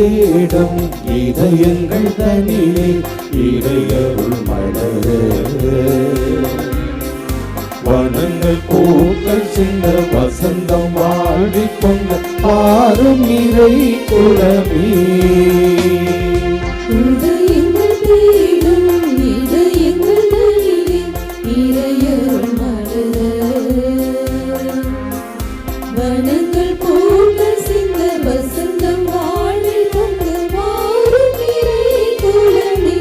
தேடும் இதயங்கள் தனிலே இறையருள் மலர வனங்கள் பூக்கள் சிந்த வசந்தம் வாழி கொண்ட பாரும் இறை குலமே இதயங்கள் தேடும் இதயங்கள் தனிலே இறையருள் மலர வனங்கள் பூக்கள் சிந்த வசந்தம் வாழி கொண்ட பாரும் இறை குலமே.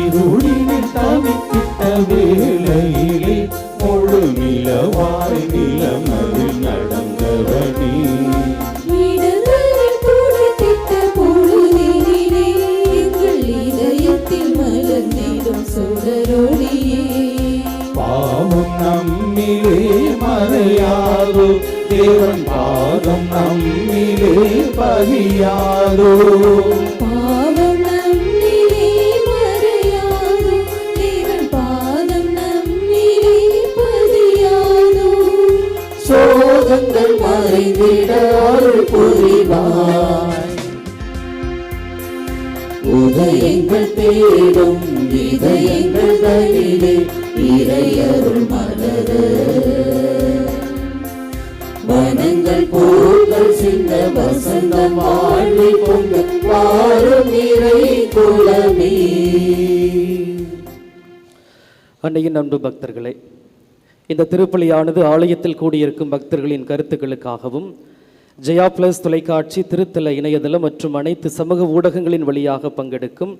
இருளினில் தவித்திட்ட வேளையிலே முழு நிலவாய் நிலமதில் நடந்தவனே இடங்களில் துடைத்திட்ட பொழுதினிலே எங்கள் இதயத்தில் மலர்ந்திடும் சுடரொளியே. பாவம் நம்மிலே மறையாதோ தேவன் பாதம் நம்மிலே பதியாதோ பாவம் நம்மிலே மறையாதோ தேவன் பாதம் நம்மிலே பதியாதோ. சோகங்கள் மறைந்திட அருள் புரிவாய் உதயங்கள் தேடும் இதயங்கள் தனிலே இறையருள் மலர வனங்கள் பூக்கள் சிந்த வசந்தம் வாழ்வி கொண்ட வாரும் இறை குலமே. அன்னையின் அன்பு பக்தர்களே, இந்த திருப்பலியானது ஆலயத்தில் கூடியிருக்கும் பக்தர்களின் கருத்துக்களுக்காகவும் ஜெயா பிளஸ் தொலைக்காட்சி திருத்தல இணையதளம் மற்றும் அனைத்து சமூக ஊடகங்களின் வழியாக பங்கெடுக்கும்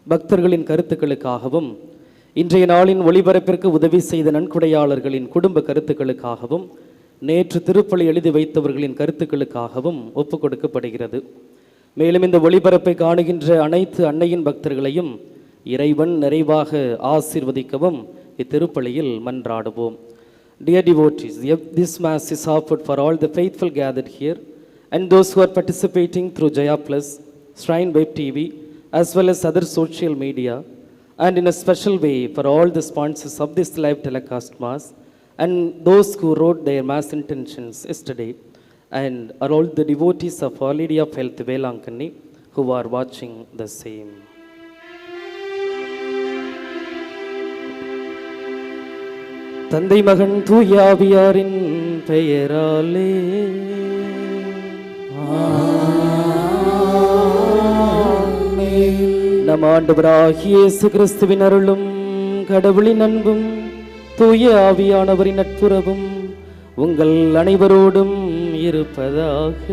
பக்தர்களின் கருத்துக்களுக்காகவும் இன்றைய நாளின் ஒளிபரப்பிற்கு உதவி செய்த நன்கொடையாளர்களின் குடும்ப கருத்துக்களுக்காகவும் நேற்று திருப்பலி எழுதி வைத்தவர்களின் கருத்துக்களுக்காகவும் ஒப்புக் கொடுக்கப்படுகிறது. மேலும் இந்த ஒளிபரப்பை காணுகின்ற அனைத்து அன்னையின் பக்தர்களையும் இறைவன் நிறைவாக ஆசீர்வதிக்கவும் இத்திருப்பலியில் மன்றாடுவோம். Dear devotees, this Mass is offered for all the faithful gathered here and those who are participating through Jaya Plus, Shrine Web TV, as well as other social media, and in a special way for all the sponsors of this live telecast Mass and those who wrote their Mass intentions yesterday, and are all the devotees of Our Lady of Health Velankani who are watching the same. தந்தை மகன் தூய ஆவியாரின் பெயராலே நம் ஆண்டவராகிய இயேசு கிறிஸ்துவின் அருளும் கடவுளின் அன்பும் தூய ஆவியானவரின் நட்புறவும் உங்கள் அனைவரோடும் இருப்பதாக.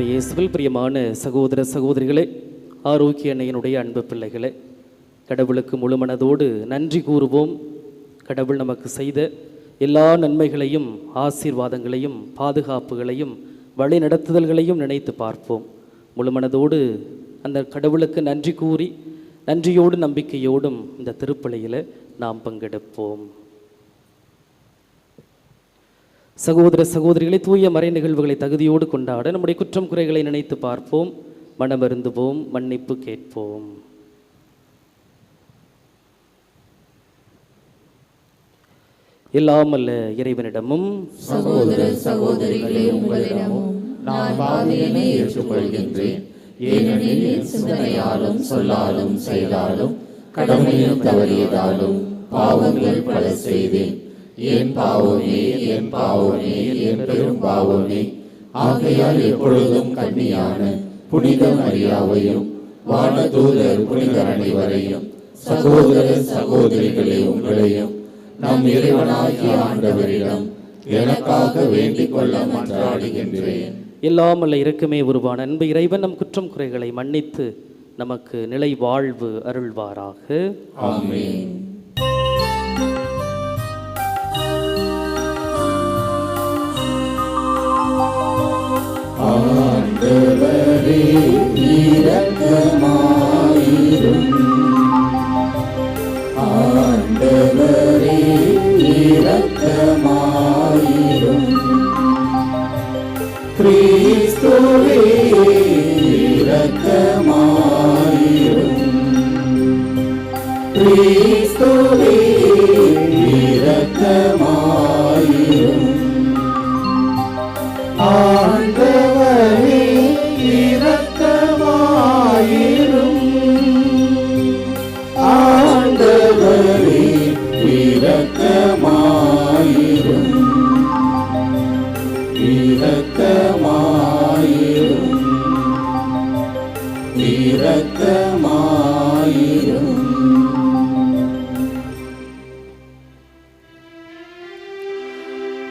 இயேசுவில் பிரியமான சகோதர சகோதரிகளே, ஆரோக்கிய அன்னையினுடைய அன்பு பிள்ளைகளே, கடவுளுக்கு முழு மனதோடு நன்றி கூறுவோம். கடவுள் நமக்கு செய்த எல்லா நன்மைகளையும் ஆசீர்வாதங்களையும் பாதுகாப்புகளையும் வழி நடத்துதல்களையும் நினைத்து பார்ப்போம். முழு மனதோடு அந்த கடவுளுக்கு நன்றி கூறி நன்றியோடு நம்பிக்கையோடும் இந்த திருப்பலியில் நாம் பங்கெடுப்போம். சகோதர சகோதரிகளை, தூய மறை நிகழ்வுகளை தகுதியோடு கொண்டாட நம்முடைய குற்றம் குறைகளை நினைத்து பார்ப்போம், மனமருந்துவோம், மன்னிப்பு கேட்போம். எல்லாம் அல்ல இறைவனிடமும் சகோதர சகோதரிகளே உங்களிடமும் நான் பாவியனை ஏற்றுக்கொள்கின்றேன். ஏனெனில் என் சிந்தனையாலும் சொல்லாலும் செயலாலும் கடமையில் தவறியதாலும் பாவங்கள் பல செய்தேன். என் பாவமே என் பாவமே என் பெரும் பாவமே. ஆகையால் எப்பொழுதும் கன்னியான புனித மரியாவையும் வானதூதர் புனிதர் அனைவரையும் சகோதர சகோதரிகளே உங்களையும் நம் இறைவனாகிய ஆண்டவரிடம் எனக்காக வேண்டிக் கொள்ள மன்றாடுகின்றேன். எல்லாம் அல்ல இரக்கமே உருவான அன்பு இறைவன் நம் குற்றம் குறைகளை மன்னித்து நமக்கு நிலை வாழ்வு அருள்வாராக. ஆமென். ஆண்டவரே இரக்கமாயிரும். ஆண்டவரே இரக்கமாயிரும். கிறிஸ்துவே இரக்கமாயிரும். கிறிஸ்துவே இரக்கமாயிரும். ஆண்டவரே இரக்கமாயிரும். ஆண்டவரே இரக்கமாயிரும். இரக்கமாயிரும். இரக்கமாயிரும்.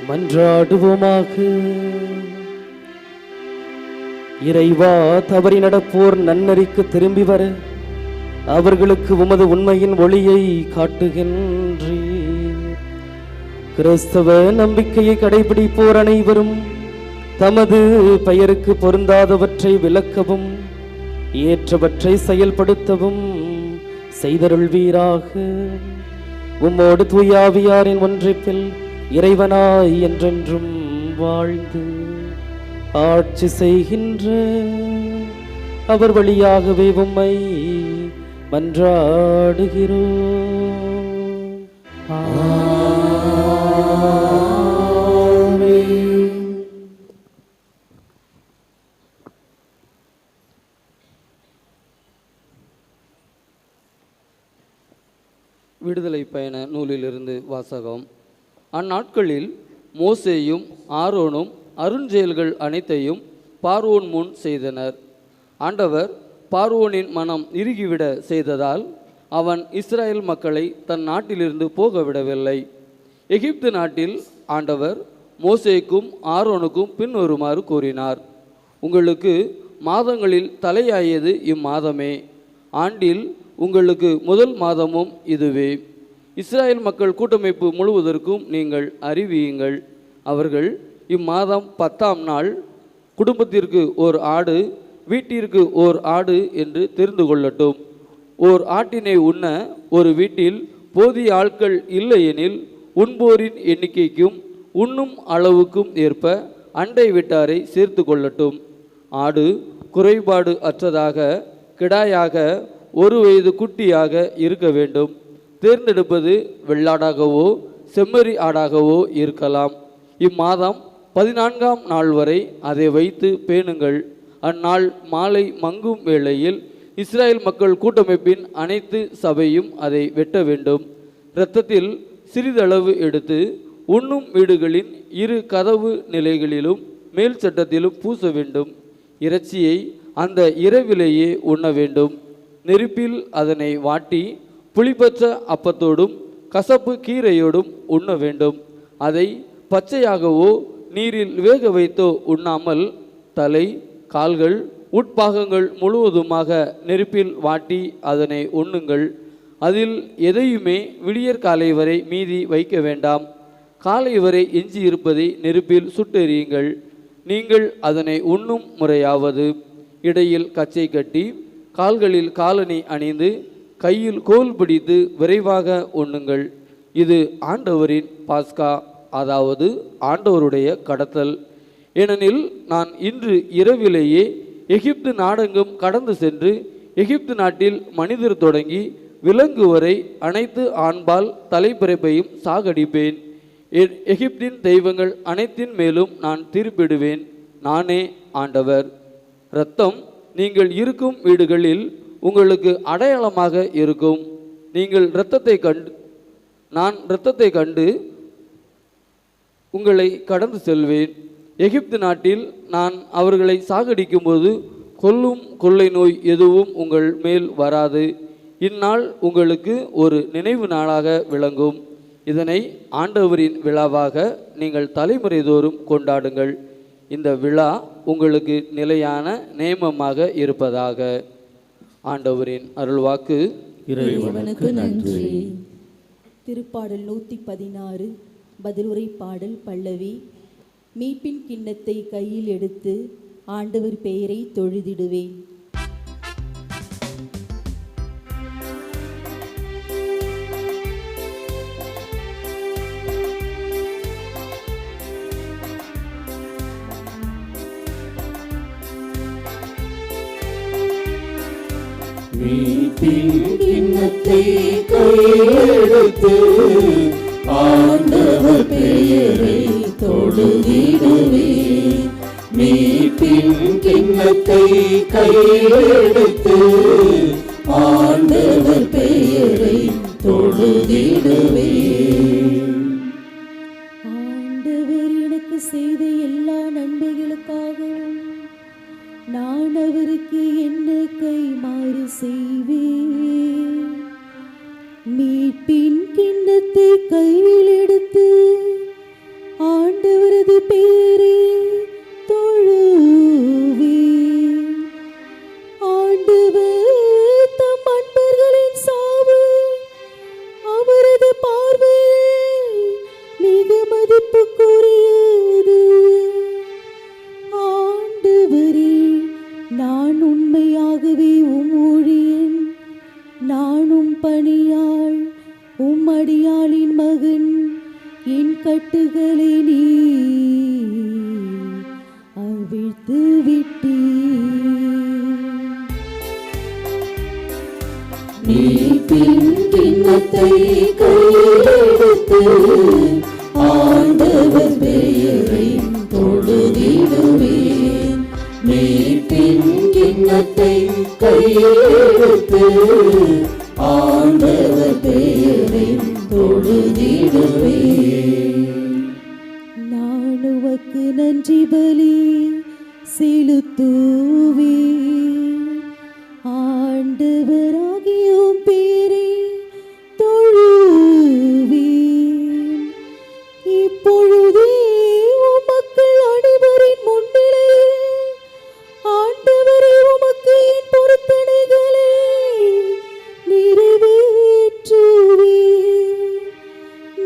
மன்றாடுவோமாக. இறைவா, தவறி நடப்போர் நன்னறிக்கு திரும்பி வர அவர்களுக்கு உமது உண்மையின் ஒளியை காட்டுகின்றீர். கிறிஸ்தவ நம்பிக்கையை கடைபிடிப்போர் அனைவரும் தமது பெயருக்கு பொருந்தாதவற்றை விலக்கவும் ஏற்றவற்றை செயல்படுத்தவும் செய்தருள்வீராக. உம்மோடு தூயாவியாரின் ஒன்றிப்பில் இறைவனாய் என்றென்றும் வாழ்ந்து ஆட்சி செய்கின்ற அவர் வழியாகவே உம்மை மன்றாடுகிறோம். விடுதலை பயண நூலிலிருந்து வாசகம். அந்நாட்களில் மோசேயும் ஆரோனும் அருஞ்செயல்கள் அனைத்தையும் பார்வோன் முன் செய்தனர். ஆண்டவர் பார்வோனின் மனம் இறுகிவிட செய்ததால் அவன் இஸ்ரேல் மக்களை தன் நாட்டிலிருந்து போக விடவில்லை. எகிப்து நாட்டில் ஆண்டவர் மோசேக்கும் ஆரோனுக்கும் பின்வருமாறு கூறினார்: உங்களுக்கு மாதங்களில் தலையாயது இம்மாதமே, ஆண்டில் உங்களுக்கு முதல் மாதமும் இதுவே. இஸ்ரேல் மக்கள் கூட்டமைப்பு முழுவதற்கும் நீங்கள் அறிவியுங்கள். அவர்கள் இம்மாதம் 10ஆம் நாள் குடும்பத்திற்கு ஓர் ஆடு, வீட்டிற்கு ஓர் ஆடு என்று தெரிந்து கொள்ளட்டும். ஓர் ஆட்டினை உண்ண ஒரு வீட்டில் போதிய ஆட்கள் இல்லையெனில் உண்போரின் எண்ணிக்கைக்கும் உண்ணும் அளவுக்கும் ஏற்ப அண்டை வீட்டாரை சேர்த்து கொள்ளட்டும். ஆடு குறைபாடு அற்றதாக, கிடாயாக, 1 வயது குட்டியாக இருக்க வேண்டும். தேர்ந்தெடுப்பது வெள்ளாடாகவோ செம்மறி ஆடாகவோ இருக்கலாம். இம்மாதம் 14ஆம் நாள் வரை அதை வைத்து பேணுங்கள். அந்நாள் மாலை மங்கும் வேளையில் இஸ்ரேல் மக்கள் கூட்டமைப்பின் அனைத்து சபையும் அதை வெட்ட வேண்டும். இரத்தத்தில் சிறிதளவு எடுத்து உண்ணும் வீடுகளின் 2 கதவு நிலைகளிலும் மேல் சட்டத்திலும் பூச வேண்டும். இறைச்சியை அந்த இரவிலேயே உண்ண வேண்டும். நெருப்பில் அதனை வாட்டி புளிப்பற்ற அப்பத்தோடும் கசப்பு கீரையோடும் உண்ண வேண்டும். அதை பச்சையாகவோ நீரில் வேக வைத்தோ உண்ணாமல் தலை, கால்கள், உட்பாகங்கள் முழுவதுமாக நெருப்பில் வாட்டி அதனை உண்ணுங்கள். அதில் எதையுமே விடியற்காலை வரை மீதி வைக்க வேண்டாம். காலை வரை எஞ்சி இருப்பதை நெருப்பில் சுட்டெறியுங்கள். நீங்கள் அதனை உண்ணும் முறையாவது: இடையில் கச்சை கட்டி, கால்களில் காலணி அணிந்து, கையில் கோல் பிடித்து விரைவாக உண்ணுங்கள். இது ஆண்டவரின் பாஸ்கா, அதாவது ஆண்டவருடைய கடத்தல். ஏனெனில் நான் இன்று இரவிலேயே எகிப்து நாடெங்கும் கடந்து சென்று எகிப்து நாட்டில் மனிதர் தொடங்கி விலங்கு வரை அனைத்து ஆண்பால் தலைப்பிறப்பையும் சாகடிப்பேன். எகிப்தின் தெய்வங்கள் அனைத்தின் மேலும் நான் தீர்ப்பிடுவேன். நானே ஆண்டவர். இரத்தம் நீங்கள் இருக்கும் வீடுகளில் உங்களுக்கு அடையாளமாக இருக்கும். நீங்கள் நான் இரத்தத்தை கண்டு உங்களை கடந்து செல்வேன். எகிப்து நாட்டில் நான் அவர்களை சாகடிக்கும்போது கொல்லும் கொள்ளை நோய் எதுவும் உங்கள் மேல் வராது. இந்நாள் உங்களுக்கு ஒரு நினைவு நாளாக விளங்கும். இதனை ஆண்டவரின் விழாவாக நீங்கள் தலைமுறை தோறும் கொண்டாடுங்கள். இந்த விழா உங்களுக்கு நிலையான நேமமாக இருப்பதாக. ஆண்டவரின் அருள்வாக்கு. இறைவனுக்கு நன்றி. திருப்பாடல் 116 பதிலுரை பாடல் பல்லவி. மீட்பின் கிண்ணத்தை கையில் எடுத்து ஆண்டவர் பெயரை தொழுதிடுவேன். மீட்பின் கிண்ணத்தை கையெடுத்து ஆண்டவர் பெயரை தொழுதிடுவேன். மீட்பின் கிண்ணத்தை கையெடுத்து ஆண்டவர் பெயரை தொழுதிடுவேன். ஆண்டவர் எனக்கு செய்த எல்லா நன்மைகளுக்காகவும் நான் அவருக்கு என்ன கைமாறு செய்வேன். மீட்பின் கிண்ணத்தை கையில் எடுத்து ஆண்டவரது பெயரை தொழுவேன். ஆண்டவர் தம் அன்பர்களின் சாவு அவரது பார்வையில் மிக மதிப்புக்குரியது. ஆண்டவரே, நான் உண்மையாகவே உம் ஊழியன், நானும் பணியாள், உம் அடியாளின் மகன். என் கட்டுகளை நீ அவிழ்த்து விட்டீர். மீட்பின் கிண்ணத்தை கையெடுத்து ஆண்டவர் பெயரை தொழுதிடுவேன். மீட்பின் கிண்ணத்தை கையெடுத்து ஆண்டவர் பெயரை தொழுதிடுவேன். நான் உமக்கு நன்றி பலி செலுத்துவேன். ஆண்டவராகிய உம் பெயரை தொழுவேன். இப்பொழுதே உம் மக்கள் அனைவரின் முன்னிலையில் ஆண்டவரே உமக்கு என் பொருத்தனைகளை நிறைவேற்றுவேன்.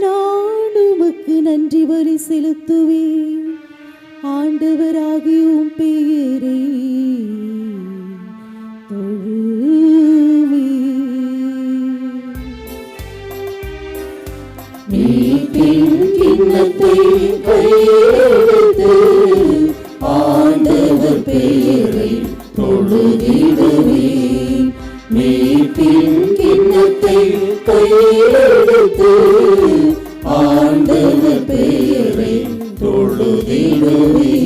நான் உமக்கு நன்றி பலி செலுத்துவேன். ஆண்டவராகிய உம் பெயரை தொழுவேன். மீட்பின் கிண்ணத்தை கையெடுத்து ஆண்டவர் பெயரை தொழுதிடுவேன். மீட்பின் கிண்ணத்தை கையெடுத்து ஆண்டவர் பெயரை தொழுதிடுவேன்.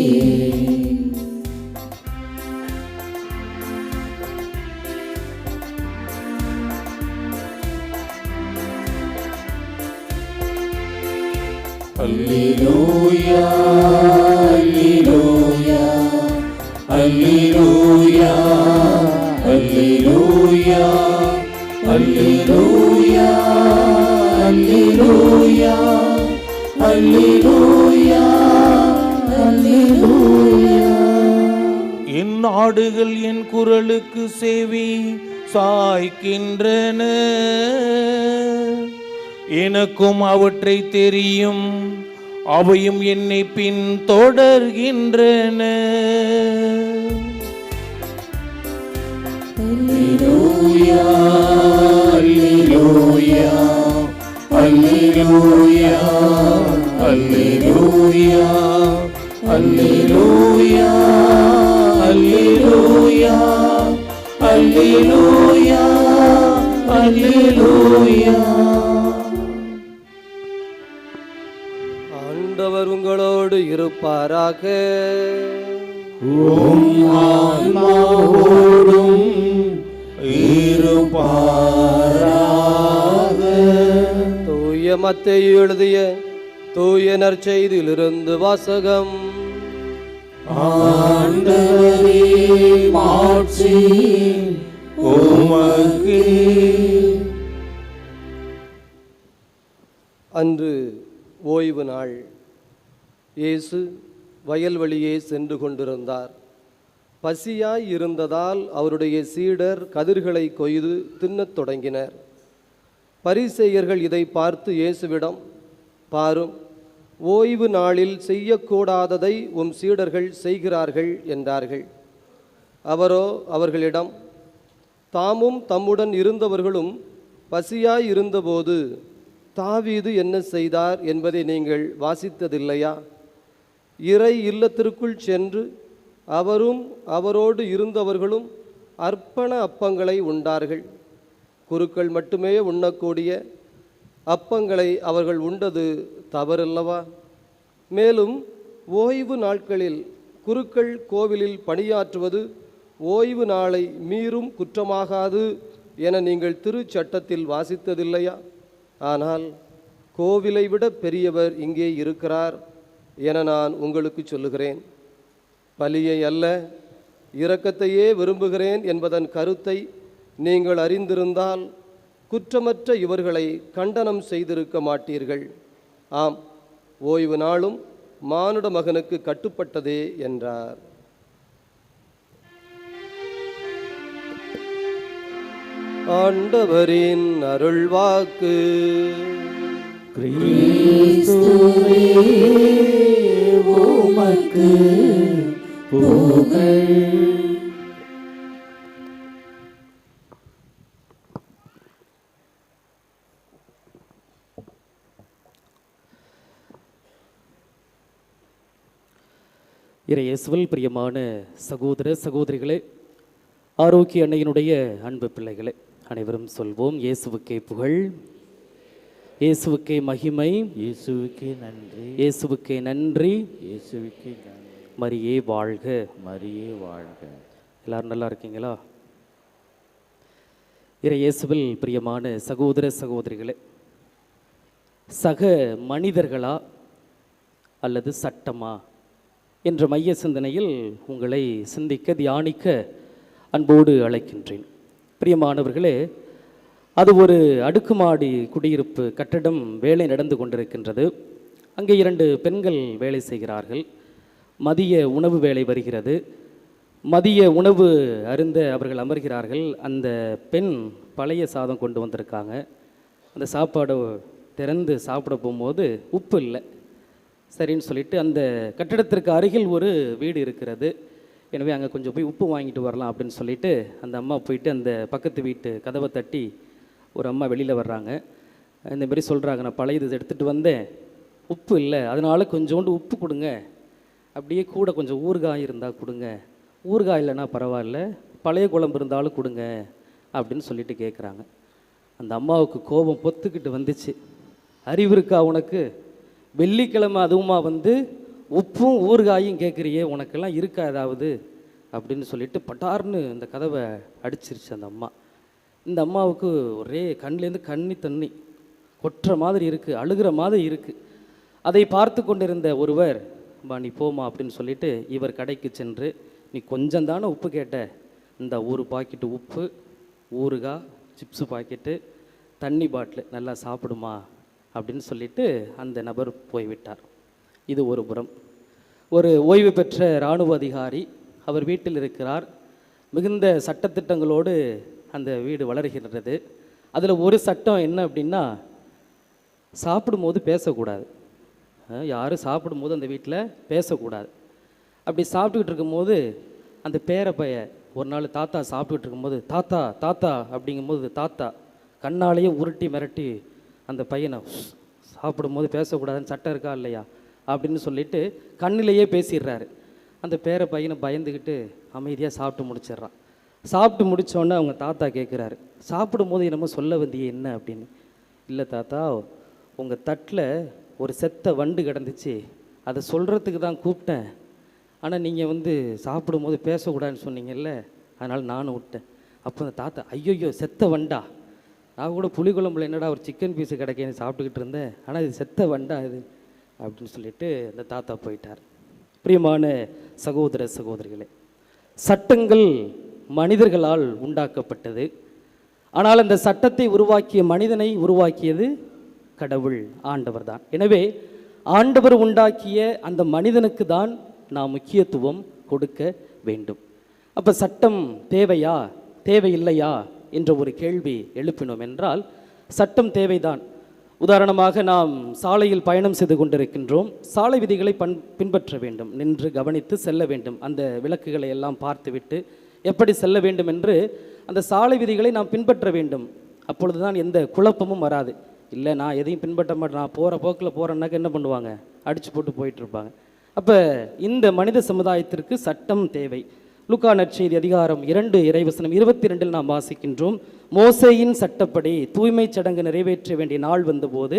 அல்லேலூயா, அல்லேலூயா, அல்லேலூயா, அல்லேலூயா, அல்லேலூயா, அல்லேலூயா, அல்லேலூயா, அல்லேலூயா. என் ஆடுகள் என் குரலுக்கு செவி சாய்க்கின்றன, எனக்கும் அவற்றை தெரியும், அவையும் என்னை பின் தொடர்கின்றன. அல்லேலூயா, அல்லேலூயா, அல்லேலூயா, அல்லேலூயா, அல்லேலூயா, அல்லேலூயா, அல்லேலூயா, அல்லேலூயா. ஆண்டவர் உங்களோடு இருப்பாராக. உம் ஆன்மாவோடும் இருப்பாராக. தூய மத்தேயு எழுதிய தூய நற்செய்தியிலிருந்து வாசகம். ஆண்டவரே, மாட்சி உமக்கே. அன்று ஓய்வு நாள். இயேசு வயல்வெளியே சென்று கொண்டிருந்தார். பசியாய் இருந்ததால் அவருடைய சீடர் கதிர்களை கொய்து தின்னத் தொடங்கினர். பரிசேயர்கள் இதை பார்த்து இயேசுவிடம், பாரும், ஓய்வு நாளில் செய்யக்கூடாததை உம் சீடர்கள் செய்கிறார்கள் என்றார்கள். அவரோ அவர்களிடம், தாமும் தம்முடன் இருந்தவர்களும் பசியாய் இருந்தபோது தாவீது என்ன செய்தார் என்பதை நீங்கள் வாசித்ததில்லையா? இறை இல்லத்திற்குள் சென்று அவரும் அவரோடு இருந்தவர்களும் அர்ப்பண அப்பங்களை உண்டார்கள். குருக்கள் மட்டுமே உண்ணக்கூடிய அப்பங்களை அவர்கள் உண்டது தவறல்லவா? மேலும் ஓய்வு நாட்களில் குருக்கள் கோவிலில் பணியாற்றுவது ஓய்வு நாளை மீறும் குற்றமாகாது என நீங்கள் திருச்சட்டத்தில் வாசித்ததில்லையா? ஆனால் கோவிலை விட பெரியவர் இங்கே இருக்கிறார் என நான் உங்களுக்கு சொல்லுகிறேன். பலியை அல்ல, இரக்கத்தையே விரும்புகிறேன் என்பதன் கருத்தை நீங்கள் அறிந்திருந்தால் குற்றமற்ற இவர்களை கண்டனம் செய்திருக்க மாட்டீர்கள். ஆம், ஓய்வு நாளும் மானுட மகனுக்கு கட்டுப்பட்டதே என்றார். ஆண்டவரின் அருள்வாக்கு. கிறிஸ்துவே உமக்கு புகழ். இறையேசுவில் பிரியமான சகோதர சகோதரிகளே, ஆரோக்கிய அன்னையினுடைய அன்பு பிள்ளைகளே, அனைவரும் சொல்வோம், இயேசுவுக்கே புகழ், இயேசுவுக்கே மகிமை, இயேசுவுக்கே நன்றி, இயேசுவுக்கே நன்றி, இயேசுவுக்கே நன்றி. மரியே வாழ்க. மரியே வாழ்க. எல்லாரும் நல்லா இருக்கீங்களா? இறையேசுவில் பிரியமான சகோதர சகோதரிகளே, சக மனிதர்களா அல்லது சட்டமா என்ற மைய சிந்தனையில் உங்களை சிந்திக்க, தியானிக்க அன்போடு அழைக்கின்றேன். பிரியமானவர்களே, அது ஒரு அடுக்குமாடி குடியிருப்பு கட்டடம் வேலை நடந்து கொண்டிருக்கின்றது. அங்கே 2 பெண்கள் வேலை செய்கிறார்கள். மதிய உணவு வேலை வருகிறது. மதிய உணவு அருந்த அவர்கள் அமர்கிறார்கள். அந்த பெண் பழைய சாதம் கொண்டு வந்திருக்காங்க. அந்த சாப்பாடை திறந்து சாப்பிட போகும்போது உப்பு இல்லை. சரின்னு சொல்லிட்டு அந்த கட்டிடத்திற்கு அருகில் ஒரு வீடு இருக்கிறது. எனவே அங்கே கொஞ்சம் போய் உப்பு வாங்கிட்டு வரலாம் அப்படின்னு சொல்லிட்டு அந்த அம்மா போயிட்டு அந்த பக்கத்து வீட்டு கதவை தட்டி ஒரு அம்மா வெளியில் வர்றாங்க. இந்தமாரி சொல்கிறாங்க, நான் பழையது எடுத்துகிட்டு வந்தேன், உப்பு இல்லை, அதனால் கொஞ்சோண்டு உப்பு கொடுங்க, அப்படியே கூட கொஞ்சம் ஊறுகாய் இருந்தால் கொடுங்க, ஊறுகாய் இல்லைன்னா பரவாயில்ல, பழைய குழம்பு இருந்தாலும் கொடுங்க அப்படின்னு சொல்லிட்டு கேட்குறாங்க. அந்த அம்மாவுக்கு கோபம் பொத்துக்கிட்டு வந்துச்சு. அறிவு இருக்கா உனக்கு? வெள்ளிக்கிழமை அதுவுமா வந்து உப்பும் ஊறுகாயும் கேட்குறியே, உனக்கெல்லாம் இருக்கா ஏதாவது அப்படின்னு சொல்லிட்டு பட்டார்னு இந்த கதவை அடிச்சிருச்சு அந்த அம்மா. இந்த அம்மாவுக்கு ஒரே கண்லேருந்து கண்ணி தண்ணி கொட்டுற மாதிரி இருக்குது, அழுகிற மாதிரி இருக்குது. அதை பார்த்து கொண்டிருந்த ஒருவர், நீ போமா அப்படின்னு சொல்லிட்டு இவர் கடைக்கு சென்று, நீ கொஞ்சம் தானே உப்பு கேட்ட, இந்த 1 பாக்கெட்டு உப்பு, ஊறுகாய், சிப்ஸு பாக்கெட்டு, தண்ணி பாட்டில், நல்லா சாப்பிடுமா அப்படின்னு சொல்லிட்டு அந்த நபர் போய்விட்டார். இது ஒரு புறம். ஒரு ஓய்வு பெற்ற இராணுவ அதிகாரி அவர் வீட்டில் இருக்கிறார். மிகுந்த சட்டத்திட்டங்களோடு அந்த வீடு வளர்கின்றது. அதில் ஒரு சட்டம் என்ன அப்படின்னா, சாப்பிடும்போது பேசக்கூடாது. யாரும் சாப்பிடும்போது அந்த வீட்டில் பேசக்கூடாது. அப்படி சாப்பிட்டுக்கிட்டு இருக்கும்போது அந்த பேரப்பைய ஒரு நாள் தாத்தா சாப்பிட்டுக்கிட்டு இருக்கும்போது, தாத்தா தாத்தா அப்படிங்கும்போது தாத்தா கண்ணாலேயே உருட்டி மிரட்டி அந்த பையனை, சாப்பிடும்போது பேசக்கூடாதுன்னு சட்டம் இருக்கா இல்லையா அப்படின்னு சொல்லிட்டு கண்ணிலேயே பேசிடுறாரு. அந்த பேர பையனை பயந்துக்கிட்டு அமைதியாக சாப்பிட்டு முடிச்சிடுறான். சாப்பிட்டு முடித்தோடனே அவங்க தாத்தா கேட்குறாரு, சாப்பிடும்போது என்னமோ சொல்ல வந்தியே என்ன அப்படின்னு. இல்லை தாத்தா, உங்கள் தட்டில் ஒரு செத்த வண்டு கிடந்துச்சு, அதை சொல்கிறதுக்கு தான் கூப்பிட்டேன். ஆனால் நீங்கள் வந்து சாப்பிடும்போது பேசக்கூடாதுன்னு சொன்னீங்கல்ல, அதனால் நானும் விட்டேன். அப்போ அந்த தாத்தா, ஐயோ செத்த வண்டா, நான் கூட புளிக்குழம்புல என்னடா ஒரு சிக்கன் பீஸு கிடைக்கேன்னு சாப்பிட்டுக்கிட்டு இருந்தேன், ஆனால் இது செத்த வண்டா இது அப்படின்னு சொல்லிட்டு அந்த தாத்தா போயிட்டார். பிரியமான சகோதர சகோதரிகளே, சட்டங்கள் மனிதர்களால் உண்டாக்கப்பட்டது. ஆனால் அந்த சட்டத்தை உருவாக்கிய மனிதனை உருவாக்கியது கடவுள், ஆண்டவர் தான். எனவே ஆண்டவர் உண்டாக்கிய அந்த மனிதனுக்கு தான் நாம் முக்கியத்துவம் கொடுக்க வேண்டும். அப்போ சட்டம் தேவையா தேவையில்லையா என்ற ஒரு கேள்வி எழுப்பினோம் என்றால் சட்டம் தேவைதான். உதாரணமாக நாம் சாலையில் பயணம் செய்து கொண்டிருக்கின்றோம். சாலை விதிகளை பின்பற்ற வேண்டும், நின்று கவனித்து செல்ல வேண்டும். அந்த விளக்குகளை எல்லாம் பார்த்துவிட்டு எப்படி செல்ல வேண்டும் என்று அந்த சாலை விதிகளை நாம் பின்பற்ற வேண்டும். அப்பொழுது தான் எந்த குழப்பமும் வராது. இல்லை நான் எதையும் பின்பற்ற மாட்டேன், நான் போகிற போக்கில் போகிறேன்னாக்க என்ன பண்ணுவாங்க, அடித்து போட்டு போயிட்டுருப்பாங்க. அப்போ இந்த மனித சமுதாயத்திற்கு சட்டம் தேவை. லூக்கா நற்செய்தி அதிகாரம் 2 இறைவசனம் 22 நாம் வாசிக்கின்றோம். மோசேயின் சட்டப்படி தூய்மை சடங்கு நிறைவேற்ற வேண்டிய நாள் வந்தபோது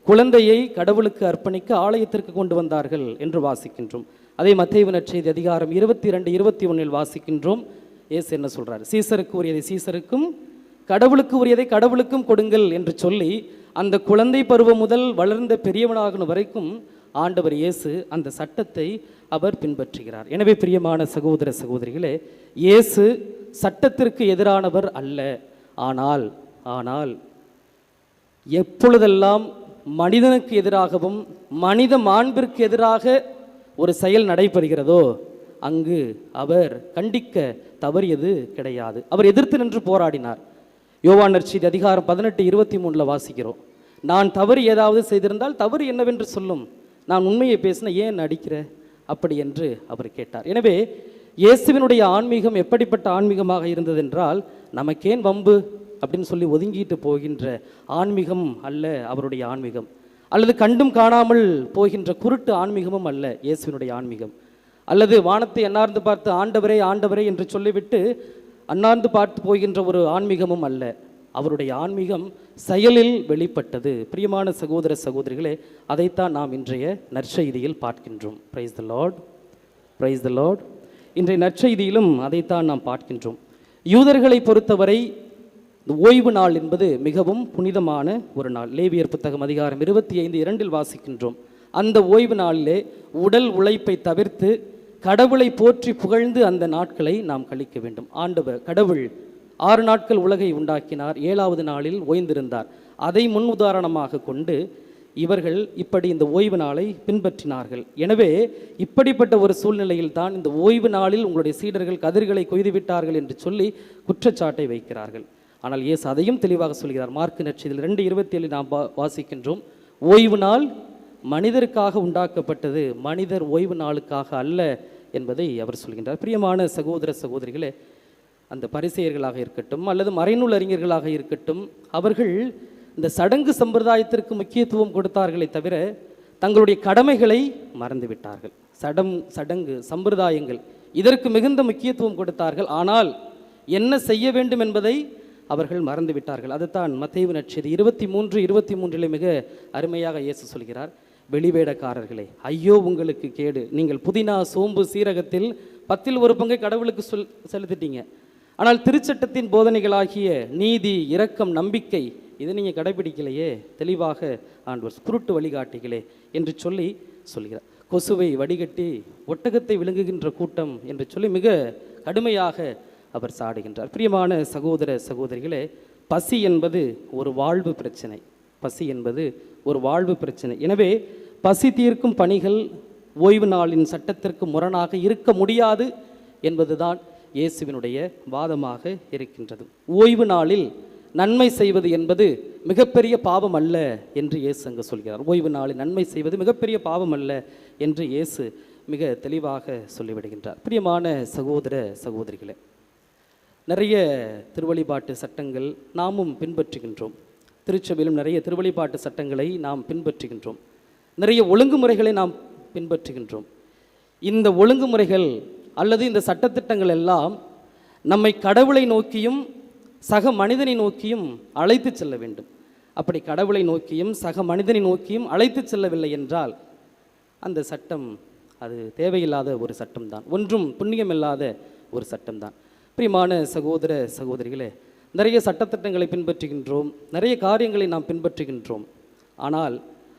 குழந்தையை கடவுளுக்கு அர்ப்பணிக்க ஆலயத்திற்கு கொண்டு வந்தார்கள் என்று வாசிக்கின்றோம். அதே மத்தேயு நற்செய்தி அதிகாரம் 22, 21 வாசிக்கின்றோம். இயேசு என்ன சொல்றார்? சீசருக்கு உரியதை சீசருக்கும் கடவுளுக்கு உரியதை கடவுளுக்கும் கொடுங்கள் என்று சொல்லி அந்த குழந்தை பருவம் முதல் வளர்ந்த பெரியவனாகும் வரைக்கும் ஆண்டவர் இயேசு அந்த சட்டத்தை அவர் பின்பற்றுகிறார். எனவே பிரியமான சகோதர சகோதரிகளே, இயேசு சட்டத்திற்கு எதிரானவர் அல்ல. ஆனால் எப்பொழுதெல்லாம் மனிதனுக்கு எதிராகவும் மனித மாண்பிற்கு எதிராக ஒரு செயல் நடைபெறுகிறதோ அங்கு அவர் கண்டிக்க தவறியது கிடையாது. அவர் எதிர்த்து நின்று போராடினார். யோவான் நற்செய்தி அதிகாரம் 18, 23 வாசிக்கிறோம். நான் தவறு ஏதாவது செய்திருந்தால் தவறு என்னவென்று சொல்லும், நான் உண்மையை பேசின ஏன் நடிக்கிற அப்படி என்று அவர் கேட்டார். எனவே இயேசுவினுடைய ஆன்மீகம் எப்படிப்பட்ட ஆன்மீகமாக இருந்ததென்றால் நமக்கேன் வம்பு அப்படின்னு சொல்லி ஒதுங்கிட்டு போகின்ற ஆன்மீகம் அல்ல அவருடைய ஆன்மீகம். அல்லது கண்டும் காணாமல் போகின்ற குருட்டு ஆன்மீகமும் அல்ல இயேசுவினுடைய ஆன்மீகம். அல்லது வானத்தை அன்னார்ந்து பார்த்து ஆண்டவரே ஆண்டவரே என்று சொல்லிவிட்டு அன்னார்ந்து பார்த்து போகின்ற ஒரு ஆன்மீகமும் அல்ல. அவருடைய ஆன்மீகம் செயலில் வெளிப்பட்டது. பிரியமான சகோதர சகோதரிகளே, அதைத்தான் நாம் இன்றைய நற்செய்தியில் பார்க்கின்றோம். Praise the Lord, praise the Lord. இன்றைய நற்செய்தியிலும் அதைத்தான் நாம் பார்க்கின்றோம். யூதர்களை பொறுத்தவரை இந்த ஓய்வு நாள் என்பது மிகவும் புனிதமான ஒரு நாள். லேவியர் புத்தகம் அதிகாரம் 25, 2 வாசிக்கின்றோம். அந்த ஓய்வு நாளிலே உடல் உழைப்பை தவிர்த்து கடவுளை போற்றி புகழ்ந்து அந்த நாட்களை நாம் கழிக்க வேண்டும். கடவுள் 6 நாட்கள் உலகை உண்டாக்கினார், 7வது நாளில் ஓய்ந்திருந்தார். அதை முன் உதாரணமாக கொண்டு இவர்கள் இப்படி இந்த ஓய்வு நாளை பின்பற்றினார்கள். எனவே இப்படிப்பட்ட ஒரு சூழ்நிலையில் தான் இந்த ஓய்வு நாளில் உங்களுடைய சீடர்கள் கதிர்களை கொய்து விட்டார்கள் என்று சொல்லி குற்றச்சாட்டை வைக்கிறார்கள். ஆனால் இயேசு அதையும் தெளிவாக சொல்கிறார். மார்க்கு நற்செய்தியில் 2:27 நாம் வாசிக்கின்றோம். ஓய்வு நாள் மனிதருக்காக உண்டாக்கப்பட்டது, மனிதர் ஓய்வு நாளுக்காக அல்ல என்பதை அவர் சொல்கின்றார். பிரியமான சகோதர சகோதரிகளே, அந்த பரிசேயர்களாக இருக்கட்டும் அல்லது மறைநூல் அறிஞர்களாக இருக்கட்டும், அவர்கள் இந்த சடங்கு சம்பிரதாயத்திற்கு முக்கியத்துவம் கொடுத்தார்களே தவிர தங்களுடைய கடமைகளை மறந்து விட்டார்கள். சடங்கு சம்பிரதாயங்கள் இதற்கு மிகுந்த முக்கியத்துவம் கொடுத்தார்கள். ஆனால் என்ன செய்ய வேண்டும் என்பதை அவர்கள் மறந்து விட்டார்கள். அதுதான் மத்தேயு நற்செய்தி 23, 23 மிக அருமையாக இயேசு சொல்கிறார். வெளிவேடக்காரர்களே, ஐயோ உங்களுக்கு கேடு, நீங்கள் புதினா சோம்பு சீரகத்தில் 10ல் 1 பங்கை கடவுளுக்கு செலுத்திட்டீங்க. ஆனால் திருச்சட்டத்தின் போதனைகளாகிய நீதி, இரக்கம், நம்பிக்கை இதை நீங்கள் கடைபிடிக்கலையே, தெளிவாக ஆண்டவர் குருட்டு வழிகாட்டிகளே என்று சொல்கிறார். கொசுவை வடிகட்டி ஒட்டகத்தை விழுங்குகின்ற கூட்டம் என்று சொல்லி மிக கடுமையாக அவர் சாடுகின்றார். பிரியமான சகோதர சகோதரிகளே, பசி என்பது ஒரு வாழ்வு பிரச்சனை. பசி என்பது ஒரு வாழ்வு பிரச்சனை. எனவே பசி தீர்க்கும் பணிகள் ஓய்வு நாளின் சட்டத்திற்கு முரணாக இருக்க முடியாது என்பதுதான் இயேசுவினுடைய வாதமாக இருக்கின்றது. ஓய்வு நாளில் நன்மை செய்வது என்பது மிகப்பெரிய பாவம் அல்ல என்று இயேசு அங்கு சொல்கிறார். ஓய்வு நாளில் நன்மை செய்வது மிகப்பெரிய பாவம் அல்ல என்று இயேசு மிக தெளிவாக சொல்லிவிடுகின்றார். பிரியமான சகோதர சகோதரிகளே, நிறைய திருவழிபாட்டு சட்டங்கள் நாமும் பின்பற்றுகின்றோம். திருச்சபையிலும் நிறைய திருவழிபாட்டு சட்டங்களை நாம் பின்பற்றுகின்றோம். நிறைய ஒழுங்குமுறைகளை நாம் பின்பற்றுகின்றோம். இந்த ஒழுங்குமுறைகள் அல்லது இந்த சட்டத்திட்டங்கள் எல்லாம் நம்மை கடவுளை நோக்கியும் சக மனிதனை நோக்கியும் அழைத்து செல்ல வேண்டும். அப்படி கடவுளை நோக்கியும் சக மனிதனை நோக்கியும் அழைத்து செல்லவில்லை என்றால் அந்த சட்டம் அது தேவையில்லாத ஒரு சட்டம்தான், ஒன்றும் புண்ணியமில்லாத ஒரு சட்டம்தான். பிரியமான சகோதர சகோதரிகளே, நிறைய சட்டத்திட்டங்களை பின்பற்றுகின்றோம், நிறைய காரியங்களை நாம் பின்பற்றுகின்றோம். ஆனால்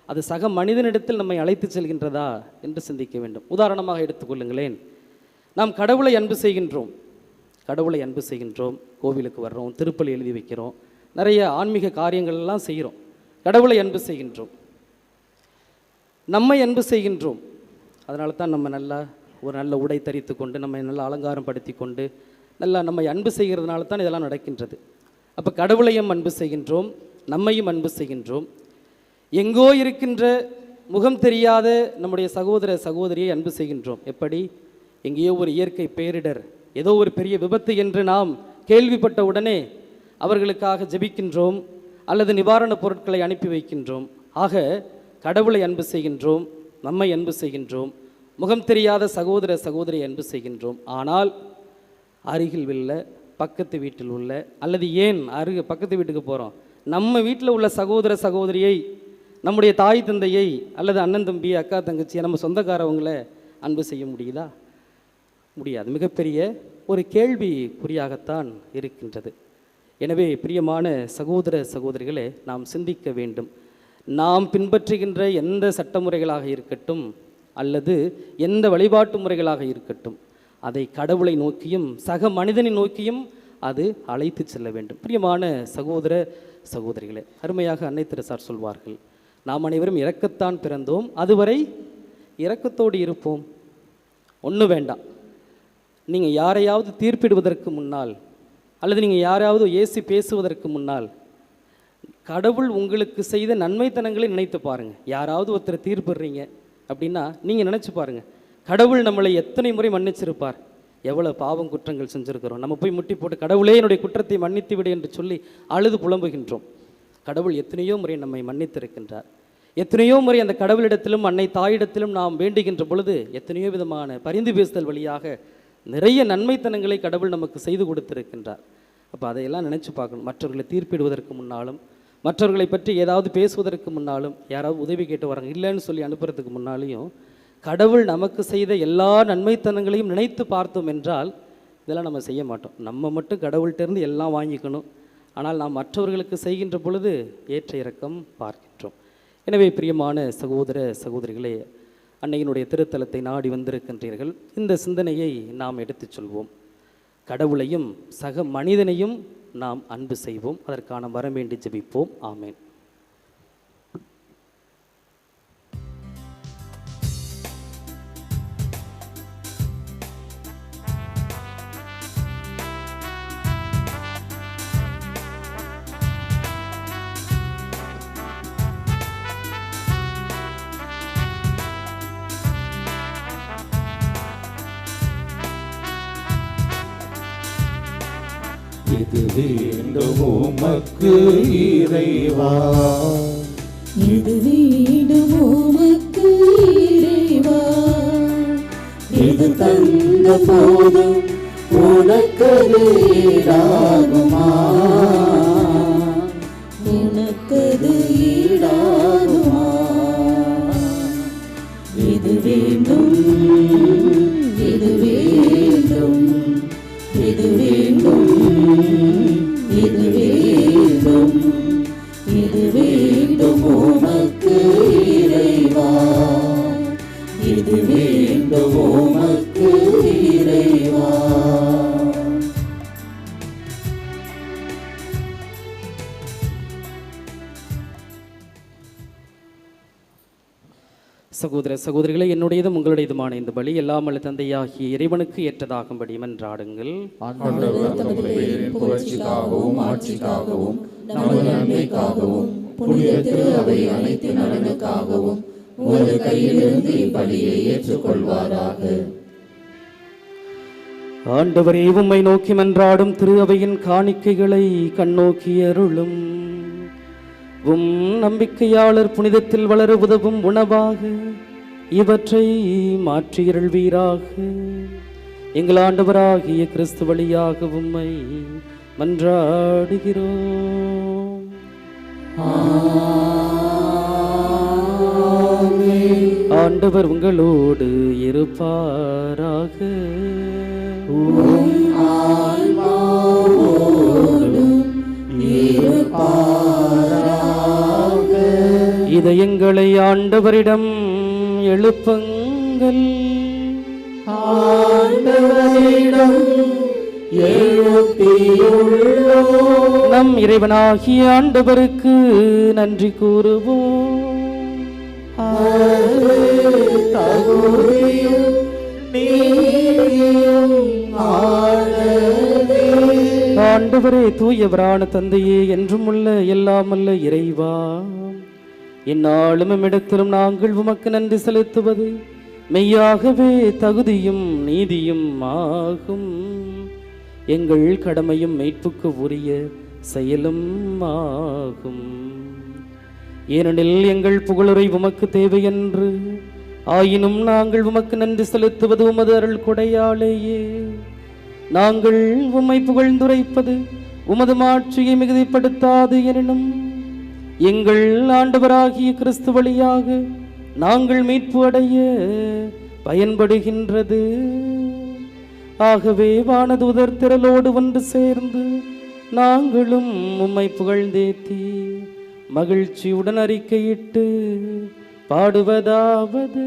அது சக மனிதனிடத்தில் நம்மை அழைத்து செல்கின்றதா என்று சிந்திக்க வேண்டும். உதாரணமாக எடுத்துக்கொள்ளுங்களேன், நாம் கடவுளை அன்பு செய்கின்றோம், கோவிலுக்கு வர்றோம், திருப்பலி எழுதி வைக்கிறோம், நிறைய ஆன்மீக காரியங்கள் எல்லாம் செய்கிறோம். கடவுளை அன்பு செய்கின்றோம், நம்மை அன்பு செய்கின்றோம். அதனால தான் நம்ம நல்லா ஒரு நல்ல உடை தரித்து கொண்டு நம்மை நல்ல அலங்காரம் படுத்தி கொண்டு நல்லா நம்மை அன்பு செய்கிறதுனால தான் இதெல்லாம் நடக்கின்றது. அப்போ கடவுளையும் அன்பு செய்கின்றோம், நம்மையும் அன்பு செய்கின்றோம். எங்கோ இருக்கின்ற முகம் தெரியாத நம்முடைய சகோதர சகோதரியை அன்பு செய்கின்றோம். எப்படி? எங்கேயோ ஒரு இயற்கை பேரிடர், ஏதோ ஒரு பெரிய விபத்து என்று நாம் கேள்விப்பட்ட உடனே அவர்களுக்காக ஜெபிக்கின்றோம் அல்லது நிவாரணப் பொருட்களை அனுப்பி வைக்கின்றோம். ஆக கடவுளை அன்பு செய்கின்றோம், நம்மை அன்பு செய்கின்றோம், முகம் தெரியாத சகோதர சகோதரியை அன்பு செய்கின்றோம். ஆனால் அருகில் உள்ள பக்கத்து வீட்டில் உள்ள அல்லது ஏன் பக்கத்து வீட்டுக்கு போகிறோம், நம்ம வீட்டில் உள்ள சகோதர சகோதரியை, நம்முடைய தாய் தந்தையை அல்லது அண்ணன் தம்பி அக்கா தங்கச்சியை, நம்ம சொந்தக்காரவங்களை அன்பு செய்ய முடியுதா? முடியாது. மிகப்பெரிய ஒரு கேள்விக்குறியாகத்தான் இருக்கின்றது. எனவே பிரியமான சகோதர சகோதரிகளே, நாம் சிந்திக்க வேண்டும். நாம் பின்பற்றுகின்ற எந்த சட்டமுறைகளாக இருக்கட்டும் அல்லது எந்த வழிபாட்டு முறைகளாக இருக்கட்டும், அதை கடவுளை நோக்கியும் சக மனிதனை நோக்கியும் அது அழைத்து செல்ல வேண்டும். பிரியமான சகோதர சகோதரிகளே, அருமையாக அன்னை தெரசார் சொல்வார்கள், நாம் அனைவரும் இரக்கத்தான் பிறந்தோம், அதுவரை இரக்கத்தோடு இருப்போம். ஒன்றும் வேண்டாம், நீங்கள் யாரையாவது தீர்ப்பிடுவதற்கு முன்னால் அல்லது நீங்கள் யாராவது ஏசி பேசுவதற்கு முன்னால் கடவுள் உங்களுக்கு செய்த நன்மைத்தனங்களை நினைத்து பாருங்கள். யாராவது ஒருத்தரை தீர்ப்பிடுறீங்க அப்படின்னா நீங்கள் நினச்சி பாருங்கள், கடவுள் நம்மளை எத்தனை முறை மன்னிச்சிருப்பார். எவ்வளோ பாவம் குற்றங்கள் செஞ்சுருக்கிறோம். நம்ம போய் முட்டி போட்டு கடவுளே என்னுடைய குற்றத்தை மன்னித்து விடு என்று சொல்லி அழுது புலம்புகின்றோம். கடவுள் எத்தனையோ முறை நம்மை மன்னித்திருக்கின்றார். எத்தனையோ முறை அந்த கடவுளிடத்திலும் அன்னை தாயிடத்திலும் நாம் வேண்டுகின்ற பொழுது எத்தனையோ விதமான பரிந்து பேசுதல் வழியாக நிறைய நன்மைத்தனங்களை கடவுள் நமக்கு செய்து கொடுத்திருக்கின்றார். அப்போ அதையெல்லாம் நினச்சி பார்க்கணும். மற்றவர்களை தீர்ப்பிடுவதற்கு முன்னாலும், மற்றவர்களை பற்றி ஏதாவது பேசுவதற்கு முன்னாலும், யாராவது உதவி கேட்டு வராங்க இல்லைன்னு சொல்லி அனுப்புறதுக்கு முன்னாலேயும் கடவுள் நமக்கு செய்த எல்லா நன்மைத்தனங்களையும் நினைத்து பார்த்தோம் என்றால் இதெல்லாம் நம்ம செய்ய மாட்டோம். நம்ம மட்டும் கடவுள்கிட்டேருந்து எல்லாம் வாங்கிக்கணும். ஆனால் நாம் மற்றவர்களுக்கு செய்கின்ற பொழுது ஏற்ற இறக்கம் பார்க்கின்றோம். எனவே பிரியமான சகோதர சகோதரிகளே, அன்னையினுடைய திருத்தலத்தை நாடி வந்திருக்கின்றீர்கள். இந்த சிந்தனையை நாம் எடுத்துச் சொல்வோம். கடவுளையும் சக மனிதனையும் நாம் அன்பு செய்வோம். அதற்கான வரம் வேண்டி ஜெபிப்போம். ஆமேன். இது வேண்டும் உமக்கு இறைவா, இது வேண்டும் உமக்கு இறைவா, இது தந்த போதும் உனக்கது ஈடாகுமா, உனக்கது ஈடாகுமா. இது வேண்டும், இது வேண்டும், இது வேண்டும், இது வேண்டும், இது வேண்டும் உமக்கு இறைவா, இது வேண்டும் உமக்கு இறைவா. சகோதர சகோதரிகளை, என்னுடையதும் உங்களுடையதுமான இந்த பலி எல்லாம் வல்ல தந்தையாகிய இறைவனுக்கு ஏற்றதாகும்படி மன்றாடுங்கள். ஆண்டவர் தமது பெயரின் புகழ்ச்சிக்காகவும் ஆட்சிக்காகவும் நமது நன்மைக்காகவும் புனித திரு அவை அனைத்து நலனுக்காகவும் உமது கையிலிருந்து இப்பலியை ஏற்றுக்கொள்வாராக. ஆண்டவரே, உம்மை நோக்கி மன்றாடும் திரு அவையின் காணிக்கைகளை கண்ணோக்கி அருளும். உம் நம்பிக்கையாளர் புனிதத்தில் வளர உதவும் உணவாக இவற்றை மாற்றியருள்வீராக. எங்கள் ஆண்டவராகிய கிறிஸ்து வழியாக உம்மை மன்றாடுகிறோம். ஆண்டவர் உங்களோடு இருப்பாராக. இதயங்களை ஆண்டவரிடம் எழுப்புங்கள். ஆண்டவரிடம் எழுப்பியுள்ளோம். நம் இறைவனாகிய ஆண்டவருக்கு நன்றி கூறுவோம். தகுதியும் நீ ஆண்டவரே, தூயவரான தந்தையே, என்றும் உள்ள எல்லாமல்ல இறைவா, இந்நாளும் இடத்திலும் நாங்கள் உமக்கு நன்றி செலுத்துவது மெய்யாகவே தகுதியும் நீதியும் ஆகும். எங்கள் கடமையும் மீட்புக்கு உரிய செயலும் ஆகும். ஏனெனில் எங்கள் புகழுரை உமக்கு தேவையென்று, ஆயினும் நாங்கள் உமக்கு நன்றி செலுத்துவது உமது அருள் கொடையாலேயே. நாங்கள் உம்மை புகழ்ந்துரைப்பது உமது மாட்சியை மிகுதிப்படுத்தாது எனினும், எங்கள் ஆண்டவராகிய கிறிஸ்து வழியாக நாங்கள் மீட்பு அடைய பயன்படுகின்றது. ஆகவே வானதூதர் திரளோடு ஒன்று சேர்ந்து நாங்களும் உம்மை புகழ்ந்தேத்தி மகிழ்ச்சியுடன் அறிக்கையிட்டு பாடுவதாவது: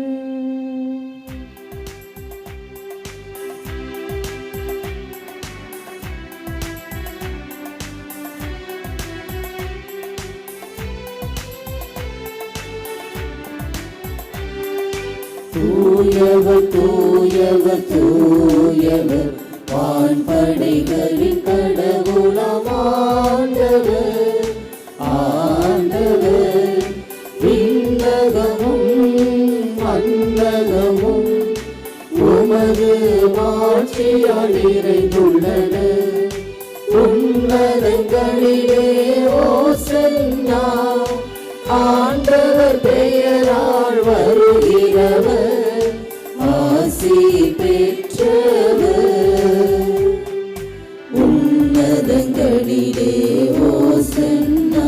தூயவர் தூயவர் தூயவர், வான்படைகளின் கடவுளாம் ஆண்டவர். ஆண்டவர் விண்ணகமும் மண்ணகமும் உமது மாட்சியால் நிறைந்துள்ளன. உன்னதங்களிலே ஓசன்னா, ஆண்டவர் பெயரால் வருகிறவர் ஆசி பெற்றவர். உன்னதங்களிலே ஓசன்னா,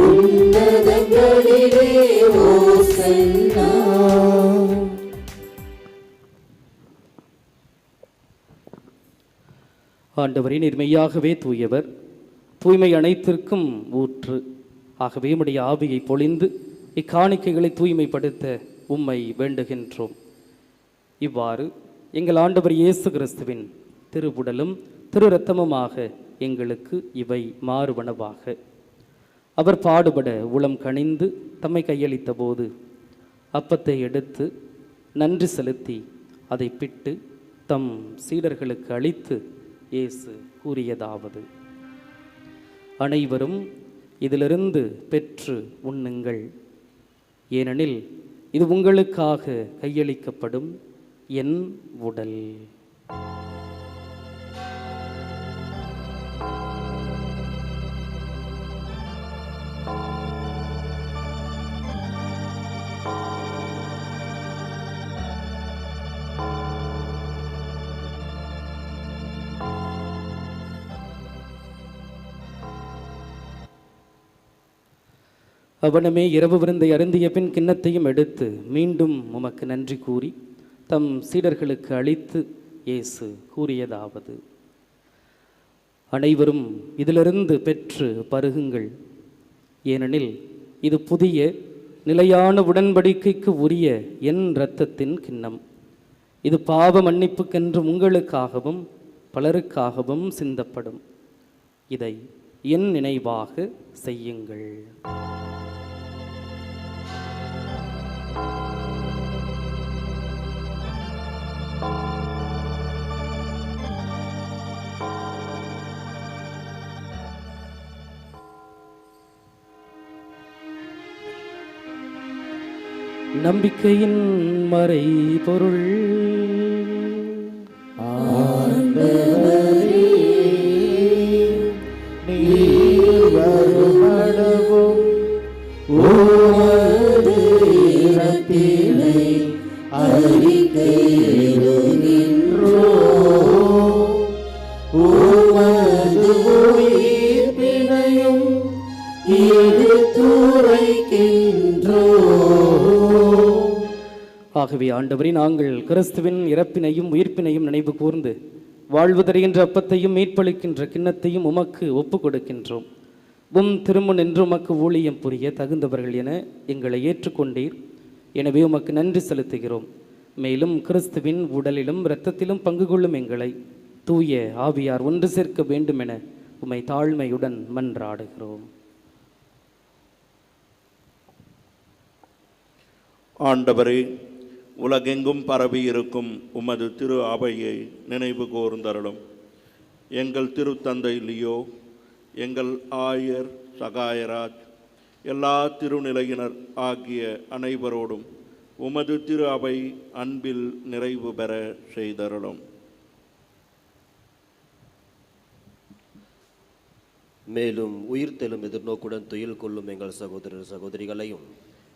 உன்னதங்களிலே ஓசன்னா. ஆண்டவரே, நீர் மெய்யாகவே தூயவர், தூய்மை அனைத்திற்கும் ஊற்று. ஆகவே உம்முடைய ஆவியை பொழிந்து இக்காணிக்கைகளை தூய்மைப்படுத்த உம்மை வேண்டுகின்றோம். இவ்வாறு எங்கள் ஆண்டவர் இயேசு கிறிஸ்துவின் திருவுடலும் திரு இரத்தமுமாக எங்களுக்கு இவை மாறுவனவாக. அவர் பாடுபட உளம் கனிந்து தம்மை கையளித்த போது அப்பத்தை எடுத்து நன்றி செலுத்தி அதை பிட்டு தம் சீடர்களுக்கு அளித்து இயேசு கூறியதாவது: அனைவரும் இதிலிருந்து பெற்று உண்ணுங்கள், ஏனெனில் இது உங்களுக்காக கையளிக்கப்படும் என் உடல். அவனமே இரவு விருந்தை அருந்திய பின் கிண்ணத்தையும் எடுத்து மீண்டும் உமக்கு நன்றி கூறி தம் சீடர்களுக்கு அளித்து இயேசு கூறியதாவது: அனைவரும் இதிலிருந்து பெற்று பருகுங்கள், ஏனெனில் இது புதிய நிலையான உடன்படிக்கைக்கு உரிய என் இரத்தத்தின் கிண்ணம். இது பாவ மன்னிப்புக்கென்று உங்களுக்காகவும் பலருக்காகவும் சிந்தப்படும். இதை என் நினைவாக செய்யுங்கள். நம்பிக்கையின் மறை பொருள். ஆண்டவரே, நீர் வருமளவும் உமது இறப்பினை அறிக்கையிடுகின்றோம். உமது உயிர்ப்பினையும் எடுத்துரைக்கின்றோம். ஆகவே ஆண்டவரே, நாங்கள் கிறிஸ்துவின் இறப்பினையும் உயிர்ப்பினையும் நினைவு கூர்ந்து வாழ்வு தருகின்ற அப்பத்தையும் மீட்பளிக்கின்ற கிண்ணத்தையும் உமக்கு ஒப்புக் கொடுக்கின்றோம். திருமுன் என்று உமக்கு ஊழியம் புரிய தகுந்தவர்கள் என எங்களை ஏற்றுக்கொண்டீர். எனவே உமக்கு நன்றி செலுத்துகிறோம். மேலும் கிறிஸ்துவின் உடலிலும் இரத்தத்திலும் பங்கு கொள்ளும் எங்களை தூய ஆவியார் ஒன்று சேர்க்க வேண்டும் என உம்மை தாழ்மையுடன் மன்றாடுகிறோம். ஆண்டவரே, உலகெங்கும் பரவி இருக்கும் உமது திரு அவையை நினைவு கூர்ந்தருளும். எங்கள் திருத்தந்தை லியோ, எங்கள் ஆயர் சகாயராஜ், எல்லா திருநிலையினர் ஆகிய அனைவரோடும் உமது திரு அவை அன்பில் நிறைவு பெற செய்தருளும். மேலும் உயிர்த்தெழும் எதிர்நோக்குடன் துயில் கொள்ளும் எங்கள் சகோதரர் சகோதரிகளையும்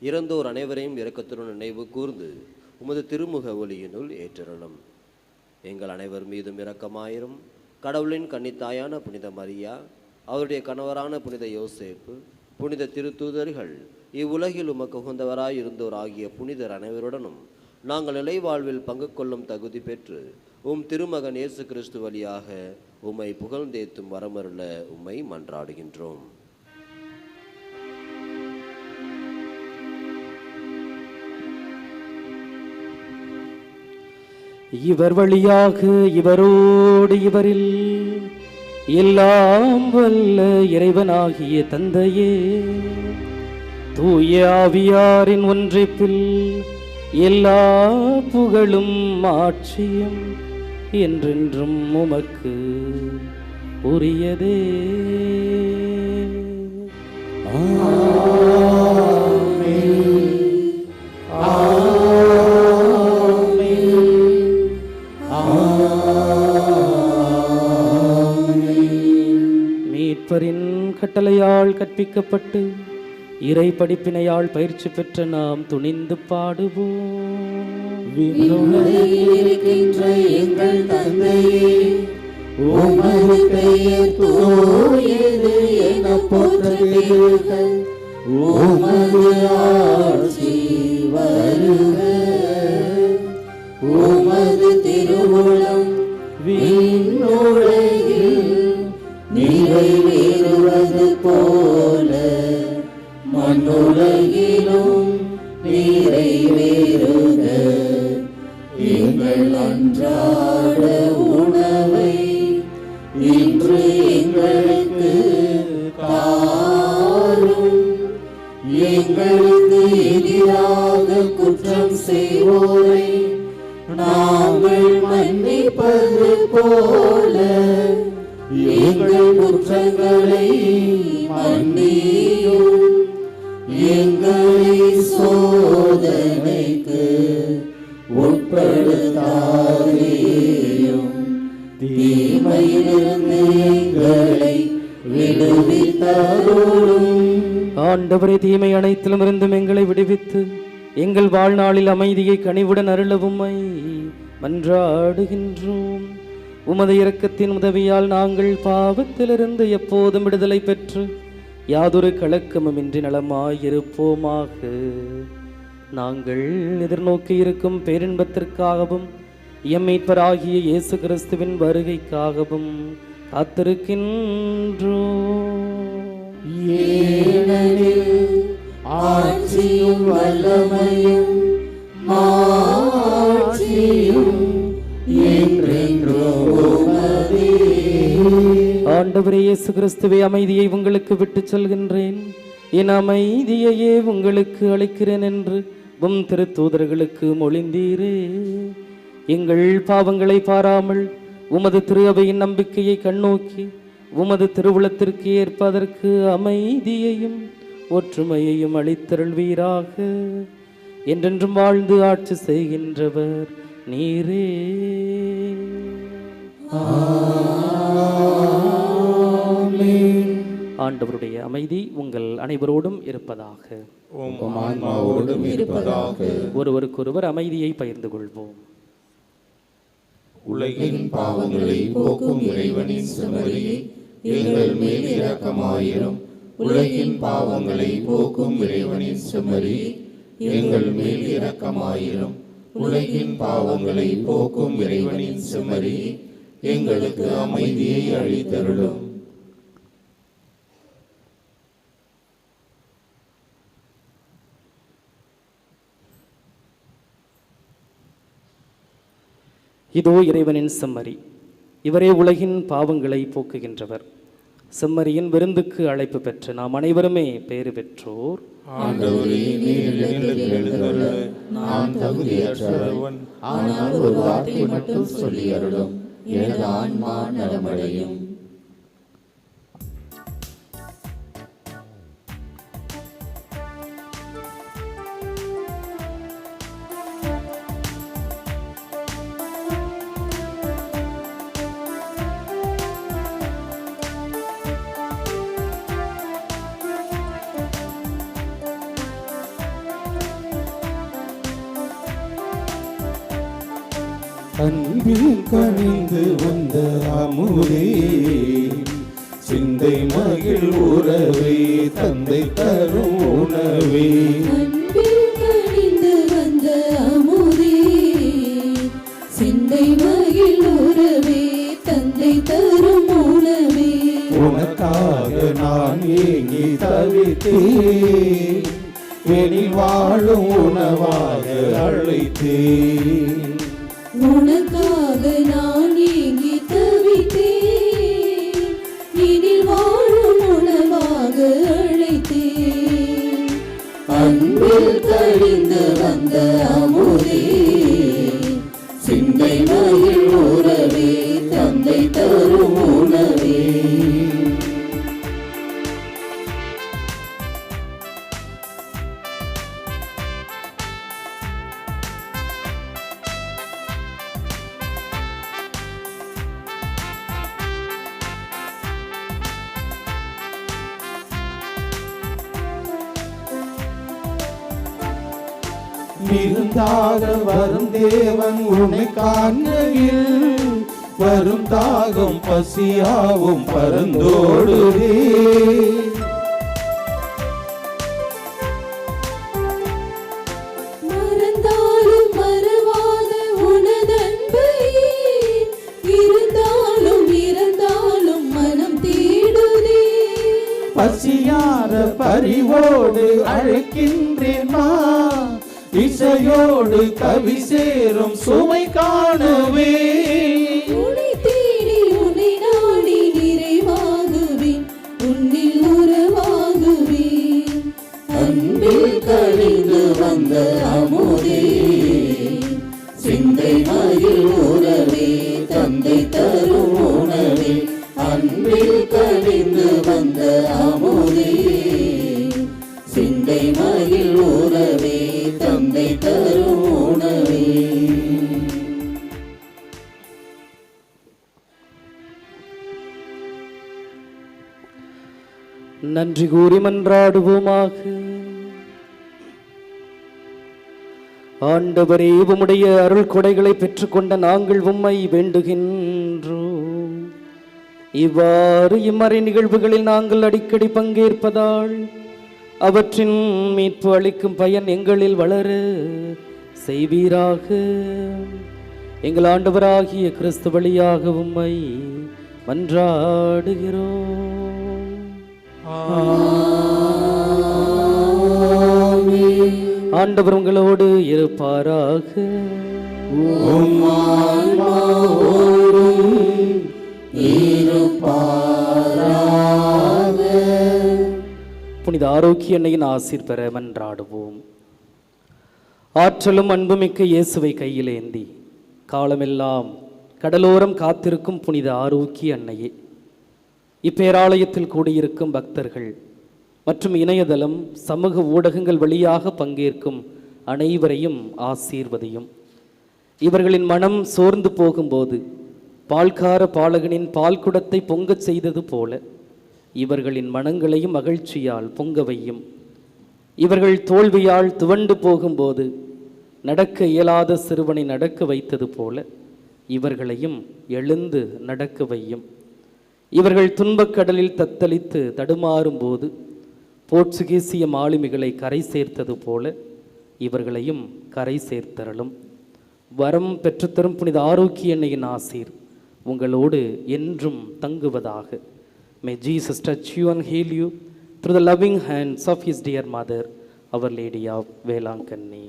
இறந்தோர் அனைவரையும் இரக்கத்துடன் நினைவு கூர்ந்து உமது திருமுக ஒளியினுள் ஏற்றருளும். எங்கள் அனைவர் மீதும் இரக்கமாயிரும். கடவுளின் கன்னித்தாயான புனித மரியா, அவருடைய கணவரான புனித யோசேப்பு, புனித திருத்தூதர்கள், இவ்வுலகில் உமக்கு உகந்தவராய் இருந்தோர் ஆகிய புனிதர் அனைவருடனும் நாங்கள் நிலைவாழ்வில் பங்கு கொள்ளும் தகுதி பெற்று திருமகன் இயேசு கிறிஸ்து வழியாக உம்மை புகழ்ந்தேத்தும் வரமருள உம்மை மன்றாடுகின்றோம். இவர் வழியாக இவரோடு இவரில் எல்லாம் வல்ல இறைவனாகிய தந்தையே, தூய ஆவியாரின் ஒன்றிப்பில் எல்லா புகழும் ஆட்சியும் என்றென்றும் உமக்கு உரியதே. மீட்பரின் கட்டளையால் கற்பிக்கப்பட்டு இறை படிப்பினையால் பயிற்சி பெற்ற நாம் துணிந்து பாடுவோம். இருக்கின்ற எங்கள் தந்தையே, உமது பெயர் தூயது என போற்றுக. உமது ஆட்சி வருக. உமது திருவுளம் விண்ணுலகில் நிறைவேறுவது போல மண்ணுலகிலும் நிறைவேறுக. எங்கள் அன்றாட உணவை இன்று எங்களுக்கு தாரும். எங்களுக்கு எதிராக குற்றம் செய்வோரை நாங்கள் மன்னிப்பது போல எங்கள் குற்றங்களை மன்னியும். எங்களை சோதனைக்கு உட்படுத்தாதேயும், தீமையிலிருந்து எங்களை விடுவித்தருளும். ஆண்டவரே, தீமை அனைத்திலும் இருந்தும் எங்களை விடுவித்து எங்கள் வாழ்நாளில் அமைதியை கனிவுடன் அருளவும்மை மன்றாடுகின்றோம். உமது இரக்கத்தின் உதவியால் நாங்கள் பாவத்திலிருந்து எப்போதும் விடுதலை பெற்று யாதொரு கலக்கமுமின்றி நலமாயிருப்போமாக. நாங்கள் எதிர்நோக்கி இருக்கும் பேரின்பத்திற்காகவும் எம் மீட்பராகிய இயேசு கிறிஸ்துவின் வருகைக்காகவும் காத்திருக்கின்றோம். ஏனெனில் ஆட்சியும் வல்லமையும் மாட்சியும் என்றென்றும் உமதே. ஆண்டவரே இயேசு கிறிஸ்துவே, அமைதியை உங்களுக்கு விட்டுச் செல்கின்றேன், என் அமைதியையே உங்களுக்கு அளிக்கிறேன் என்று உம் திருத்தூதர்களுக்கு மொழிந்தீரே. எங்கள் பாவங்களை பாராமல் உமது திரு அவையின் நம்பிக்கையை கண்ணோக்கி உமது திருவுளத்திற்கு ஏற்பதற்கு அமைதியையும் ஒற்றுமையையும் அளித்தருள்வீராக. என்றென்றும் வாழ்ந்து ஆட்சி செய்கின்றவர் நீரே. ஆண்டவருடைய அமைதி உங்கள் அனைவரோடும் இருப்பதாக. ஒருவருக்கொருவர் அமைதியை பகிர்ந்து கொள்வோம். உலகின் பாவங்களை போக்கும் இறைவனின் செம்மறியே, எங்கள் மேல் இரக்கமாயிரும். உலகின் பாவங்களை போக்கும் இறைவனின் செம்மறியே, எங்கள் மேல் இரக்கமாயிரும். உலகின் பாவங்களை போக்கும் இறைவனின் செம்மறியே, எங்களுக்கு அமைதியை அளித்தருளும். இதோ இறைவனின் செம்மறி, இவரே உலகின் பாவங்களை போக்குகின்றவர். செம்மறியின் விருந்துக்கு அழைப்பு பெற்ற நாம் அனைவருமே பேறு பெற்றோர். ஆண்டவரே, நீர் எங்களுக்கு எழுந்தருள நான் தகுதியற்றவன். ஆனால் ஒரு வார்த்தை மட்டும் சொல்லி அருளும், எனது ஆன்மா நலமடையும். அன்பில் கனிந்து வந்த அமுதே, சிந்தை மகிழ் உறவே, தந்தை தரும் உணவே. அன்பில் கனிந்து வந்த அமுதே, சிந்தை மகிழ் உறவே, தந்தை தரும் உணவே. உனக்காக நான் ஏங்கி தவித்தேன், எனில் வாழும் உணவாக அழைத்தேன். உனக்காக நான் ஏங்கி தவித்தேன், இனில் வாழும் உணவாக அழைத்தேன். அன்பில் கழிந்து வந்த அமுதே, சிந்தை மகிழ் உறவே, தந்தை தரும் உணவே. விருந்தாக வரும் தேவன் உன்னை காண்கையில், வரும் தாகம் பசியாவும் பரந்தோடுதே. மறந்தாலும் மறவாத உனதன்பை, இருந்தாலும் இறந்தாலும் மனம் தேடுதே. பசியார பரிவோடு அழைக்கின்றேன் மா, இசையோடு கவி சேரும் சுமை காணுவே. உன்னை தேடி உன்னை நாடி நிறைவாகுவேன், உன்னில் உறவாகுவேன். அன்பில் கழிந்து வந்த அமுதே, சிந்தை மகிழ் உறவே, தந்தை தரும் உணவே. அன்பில் கழிந்து வந்த அமுதே, சிந்தை மகிழ் உறவே, தந்தை தரும் உணவே. நன்றி கூறி மன்றாடுவோமாக. ஆண்டவரே, உம்முடைய அருள் கொடைகளை பெற்றுக்கொண்ட நாங்கள் உம்மை வேண்டுகின்றோம். இவ்வாறு இம்மறை நிகழ்வுகளில் நாங்கள் அடிக்கடி பங்கேற்பதால் அவற்றின் மீட்பு அளிக்கும் பயன் எங்களில் வளர செய்வீராக. எங்கள் ஆண்டவராகிய கிறிஸ்து வழியாக உம்மை மன்றாடுகிறோம். ஆண்டவர் உங்களோடு இருப்பாராக. புனித ஆரோக்கிய அன்னையின் ஆசீர் பெற மன்றாடுவோம். ஆற்றலும் அன்புமிக்க இயேசுவை கையில் ஏந்தி காலமெல்லாம் கடலோரம் காத்திருக்கும் புனித ஆரோக்கிய அன்னையே, இப்பேராலயத்தில் கூடியிருக்கும் பக்தர்கள் மற்றும் இணையதளம் சமூக ஊடகங்கள் வழியாக பங்கேற்கும் அனைவரையும் ஆசீர்வதியும். இவர்களின் மனம் சோர்ந்து போகும்போது பால்கார பாலகனின் பால் குடத்தை பொங்கச் செய்தது போல இவர்களின் மனங்களையும் மகிழ்ச்சியால் பொங்க வையும். இவர்கள் தோல்வியால் துவண்டு போகும்போது நடக்க இயலாத சிறுவனை நடக்க வைத்தது போல இவர்களையும் எழுந்து நடக்க வையும். இவர்கள் துன்பக்கடலில் தத்தளித்து தடுமாறும்போது போர்ச்சுகீசிய மாலுமிகளை கரை சேர்த்தது போல இவர்களையும் கரை சேர்த்தரலும். வரம் பெற்றுத்தரும் புனித ஆரோக்கிய அன்னையின் ஆசீர் உங்களோடு என்றும் தங்குவதாக. May Jesus touch you and heal you through the loving hands of his dear mother, Our Lady of Velankanni.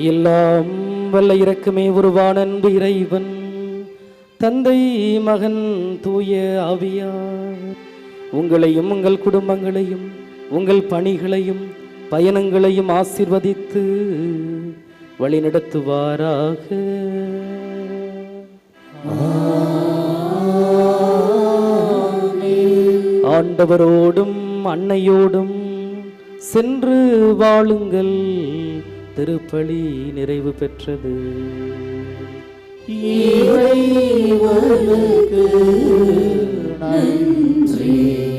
எல்லாம் வல்ல இரக்கமே உருவான அன்பு இறைவன் தந்தை மகன் தூய ஆவியார் உங்களையும் உங்கள் குடும்பங்களையும் உங்கள் பணிகளையும் பயணங்களையும் ஆசீர்வதித்து வழிநடத்துவாராக. ஆண்டவரோடும் அன்னையோடும் சென்று வாழுங்கள். திருப்பலி நிறைவு பெற்றது. இறைவனுக்கு நன்றி.